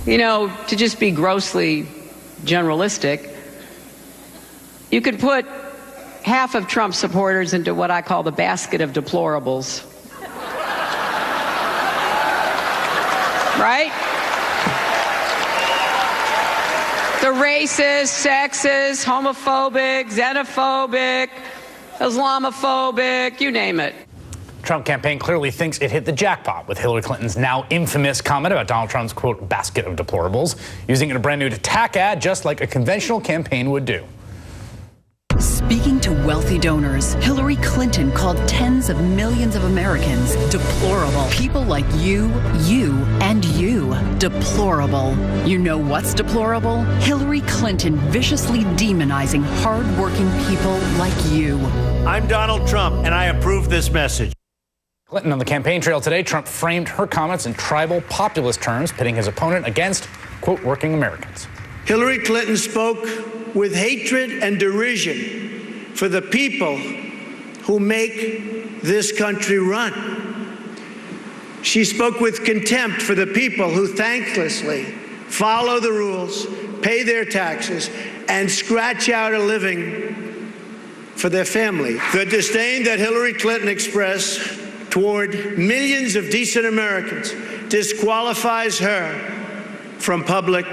You know, to just be grossly generalistic, you could put half of Trump supporters into what I call the basket of deplorables. Right? The racist, sexist, homophobic, xenophobic, Islamophobic, you name it. Trump campaign clearly thinks it hit the jackpot with Hillary Clinton's now infamous comment about Donald Trump's, quote, basket of deplorables, using it in a brand new attack ad just like a conventional campaign would do. Speaking to wealthy donors, Hillary Clinton called tens of millions of Americans deplorable. People like you, and you. Deplorable. You know what's deplorable? Hillary Clinton viciously demonizing hardworking people like you. I'm Donald Trump, and I approve this message. Clinton on the campaign trail today, Trump framed her comments in tribal populist terms, pitting his opponent against, quote, working Americans. Hillary Clinton spoke with hatred and derision for the people who make this country run. She spoke with contempt for the people who thanklessly follow the rules, pay their taxes, and scratch out a living for their family. The disdain that Hillary Clinton expressed toward millions of decent Americans disqualifies her from public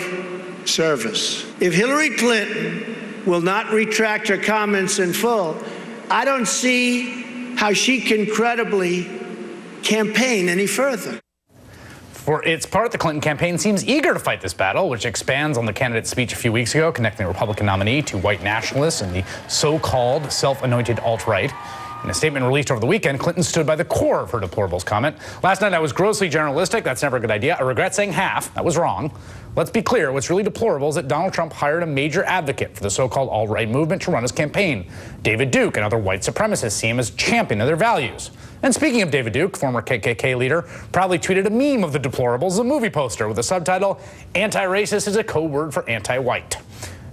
service. If Hillary Clinton will not retract her comments in full, I don't see how she can credibly campaign any further. For its part, the Clinton campaign seems eager to fight this battle, which expands on the candidate's speech a few weeks ago, connecting the Republican nominee to white nationalists and the so-called self-anointed alt-right. In a statement released over the weekend, Clinton stood by the core of her deplorables comment. Last night I was grossly generalistic. That's never a good idea. I regret saying half. That was wrong. Let's be clear. What's really deplorable is that Donald Trump hired a major advocate for the so-called alt-right movement to run his campaign. David Duke and other white supremacists see him as champion of their values. And speaking of David Duke, former KKK leader, proudly tweeted a meme of the deplorables, a movie poster with the subtitle, "Anti-racist is a code word for anti-white."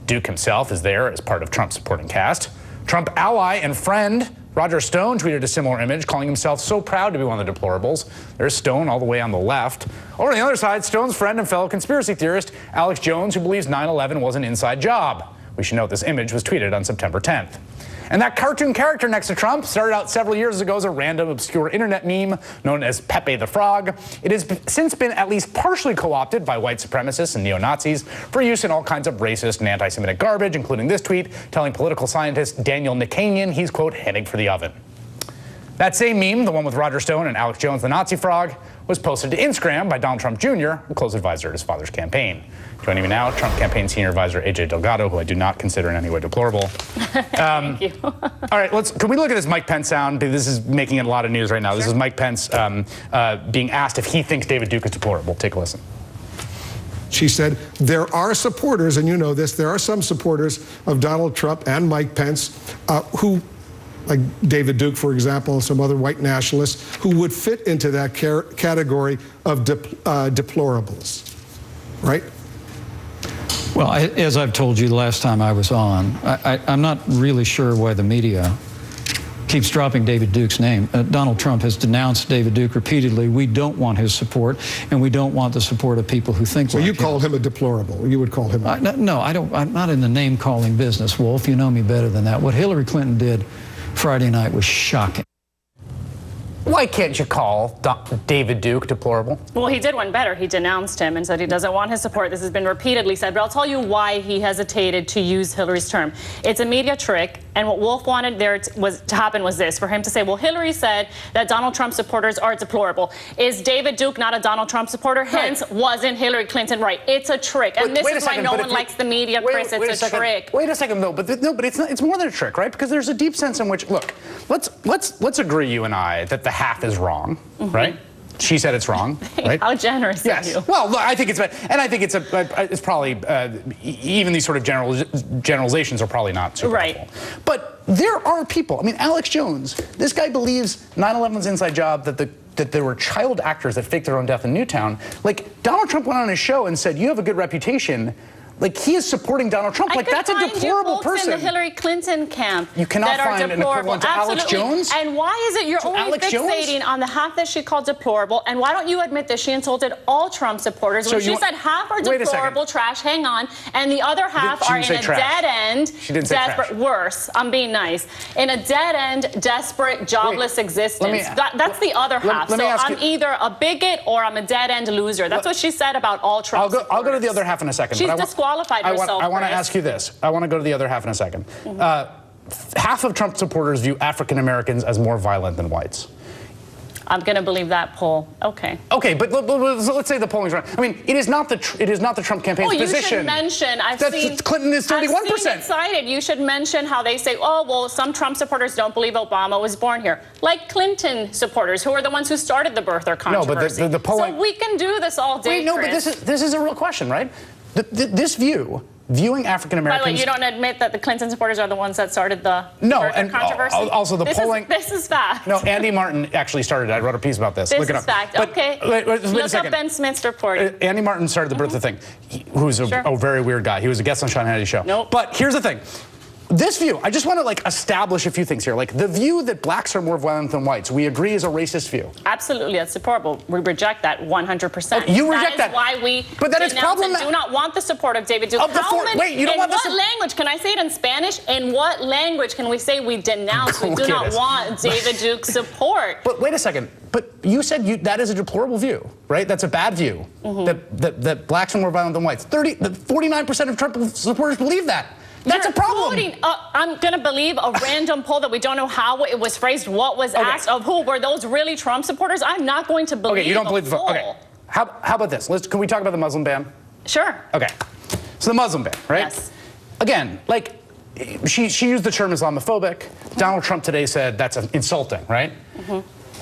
Duke himself is there as part of Trump's supporting cast. Trump ally and friend Roger Stone tweeted a similar image, calling himself so proud to be one of the deplorables. There's Stone all the way on the left. Over on the other side, Stone's friend and fellow conspiracy theorist, Alex Jones, who believes 9/11 was an inside job. We should note this image was tweeted on September 10th. And that cartoon character next to Trump started out several years ago as a random, obscure internet meme known as Pepe the Frog. It has since been at least partially co-opted by white supremacists and neo-Nazis for use in all kinds of racist and anti-Semitic garbage, including this tweet telling political scientist Daniel Nikanyan he's, quote, heading for the oven. That same meme, the one with Roger Stone and Alex Jones, the Nazi frog, was posted to Instagram by Donald Trump Jr., a close advisor at his father's campaign. Joining me now, Trump campaign senior advisor AJ Delgado, who I do not consider in any way deplorable. Thank you. All right, can we look at this Mike Pence sound? This is making a lot of news right now. Sure. This is Mike Pence being asked if he thinks David Duke is deplorable. Take a listen. She said, there are supporters, and you know this, there are some supporters of Donald Trump and Mike Pence who, like David Duke, for example, and some other white nationalists, who would fit into that category of deplorables, right? Well, as I've told you the last time I was on, I'm not really sure why the media keeps dropping David Duke's name. Donald Trump has denounced David Duke repeatedly. We don't want his support, and we don't want the support of people who think like him. So you called him a deplorable. You would call him a... No, I don't. I'm not in the name-calling business, Wolf. You know me better than that. What Hillary Clinton did Friday night was shocking. Why can't you call David Duke deplorable? Well, he did one better. He denounced him and said he doesn't want his support. This has been repeatedly said, but I'll tell you why he hesitated to use Hillary's term. It's a media trick, and what Wolf wanted to happen was this, for him to say, well, Hillary said that Donald Trump supporters are deplorable. Is David Duke not a Donald Trump supporter? Hence, wasn't Hillary Clinton right? It's a trick, and this is why no one likes the media, Chris. It's a trick. Wait a second, though, but it's not. It's more than a trick, right? Because there's a deep sense in which, look, let's agree, you and I, that the half is wrong, right? She said it's wrong, right? How generous of you. Well, look, I think it's probably even these sort of generalizations are probably not super helpful. But there are people. I mean, Alex Jones. This guy believes 9/11's inside job, that there were child actors that faked their own death in Newtown. Like, Donald Trump went on his show and said, "You have a good reputation, Like, he is supporting Donald Trump. Like, that's a deplorable person. In the Hillary Clinton camp, you cannot that find are an equivalent to Alex Jones. And why is it you're only fixating on the half that she called deplorable? And why don't you admit that she insulted all Trump supporters when she said half are deplorable trash? Hang on, and the other half are in a dead end. She didn't say trash. Worse. I'm being nice. In a dead end, desperate, jobless existence. That's the other half. So I'm either a bigot or I'm a dead end loser. That's what she said about all Trump supporters. I'll go to the other half in a second. She's disqualified herself. I want to ask you this. I want to go to the other half in a second. Half of Trump supporters view African Americans as more violent than whites. I'm going to believe that poll. Okay. Okay, but let's say the polling's wrong. I mean, it is not the Trump campaign's position. You should mention. Clinton is 31%. I've seen it cited. You should mention how they say, oh, well, some Trump supporters don't believe Obama was born here, like Clinton supporters, who are the ones who started the birther controversy. No, but the polling. So we can do this all day. Wait, no, Chris. but this is a real question, right? This viewing African Americans. By the way, you don't admit that the Clinton supporters are the ones that started the birther controversy? Also the polling. This is fact. No, Andy Martin actually started it. I wrote a piece about this. This Look it is up. fact. But, okay. Wait Look up Ben Smith's report. Andy Martin started the birther thing. Who's a very weird guy. He was a guest on Sean Hannity's show. Nope. But here's the thing. This view, I just want to establish a few things here. Like, the view that blacks are more violent than whites, we agree is a racist view. Absolutely, that's deplorable. We reject that 100%. You reject that. That is why we do not want the support of David Duke. Wait, you don't want what language? Can I say it in Spanish? In what language can we say we denounce? We do not want David Duke's support. But wait a second. But you said that is a deplorable view, right? That's a bad view. That blacks are more violent than whites. 49% of Trump supporters believe that. That's a problem. I'm going to believe a random poll that we don't know how it was phrased, what was asked, of who. Were those really Trump supporters? I'm not going to believe. Okay, you don't believe the poll. Okay. How about this? Can we talk about the Muslim ban? Sure. Okay. So the Muslim ban, right? Yes. Again, she used the term Islamophobic. Donald Trump today said that's insulting, right?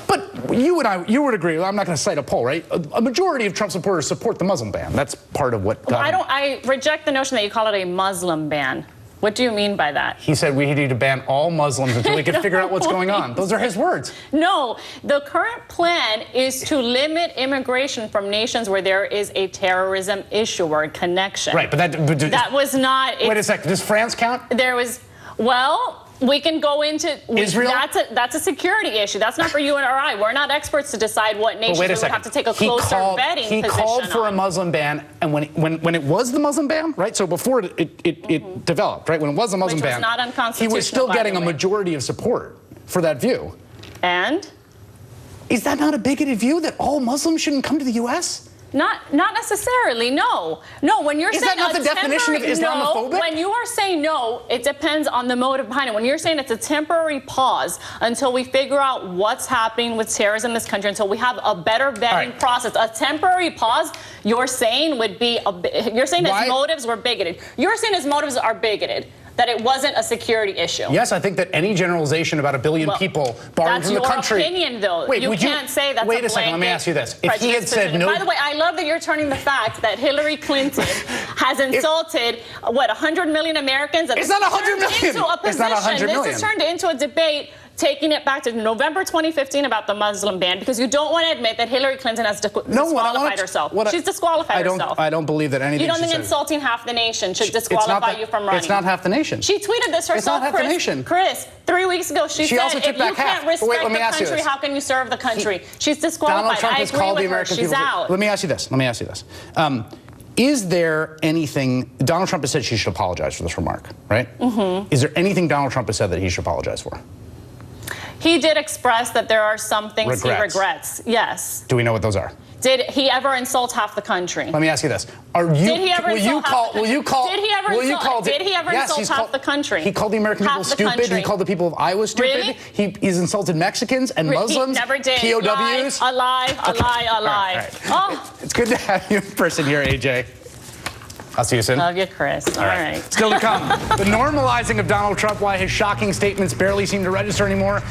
But you would agree, I'm not going to cite a poll, right? A majority of Trump supporters support the Muslim ban. That's part of what got him. I reject the notion that you call it a Muslim ban. What do you mean by that? He said we need to ban all Muslims until we can figure out what's going on. Those are his words. No, the current plan is to limit immigration from nations where there is a terrorism issue or a connection. Right, but that was not. Wait a second. Does France count? There was. Well. We can go into Israel. That's a security issue. That's not for you and I. We're not experts to decide what nations we would have to take a closer vetting position on. He called for a Muslim ban, and when it was the Muslim ban, right? So before it developed, right? When it was the Muslim ban, not unconstitutional, he was still getting a majority of support for that view. And is that not a bigoted view that all Muslims shouldn't come to the U.S.? Not necessarily, no. No, when you're saying that not the definition of Islamophobic? No, when you are saying no, it depends on the motive behind it. When you're saying it's a temporary pause until we figure out what's happening with terrorism in this country, until we have a better vetting process, a temporary pause, you're saying his motives were bigoted. You're saying his motives are bigoted. That it wasn't a security issue. Yes, I think that any generalization about 1 billion people barred from the country. That's your opinion, though. Wait, you can't say that's Wait a second, let me ask you this. If he had said no... By the way, I love that you're turning the fact that Hillary Clinton has insulted, 100 million Americans? It's not 100 million. It's not 100 million. This has turned into a debate taking it back to November 2015 about the Muslim ban, because you don't want to admit that Hillary Clinton has disqualified herself. She's disqualified herself. I don't believe that anything. You don't think insulting half the nation should disqualify you from running? It's not half the nation. She tweeted this herself. It's not half the nation. Chris, 3 weeks ago, she said, also took if you back half. can't respect the country, how can you serve the country? She's disqualified. Donald Trump I has agree called with the her. American She's people. out. Let me ask you this. Is there anything Donald Trump has said she should apologize for this remark, right? Is there anything Donald Trump has said that he should apologize for? He did express that there are some things he regrets. Yes. Do we know what those are? Did he ever insult half the country? Let me ask you this: Did he ever insult half the country? He called the American people stupid. He called the people of Iowa stupid. Really? He's insulted Mexicans and Muslims. He never did. POWs. A lie. Right. Oh. It's good to have you in person here, AJ. I'll see you soon. Love you, Chris. All right. Still to come, the normalizing of Donald Trump, why his shocking statements barely seem to register anymore.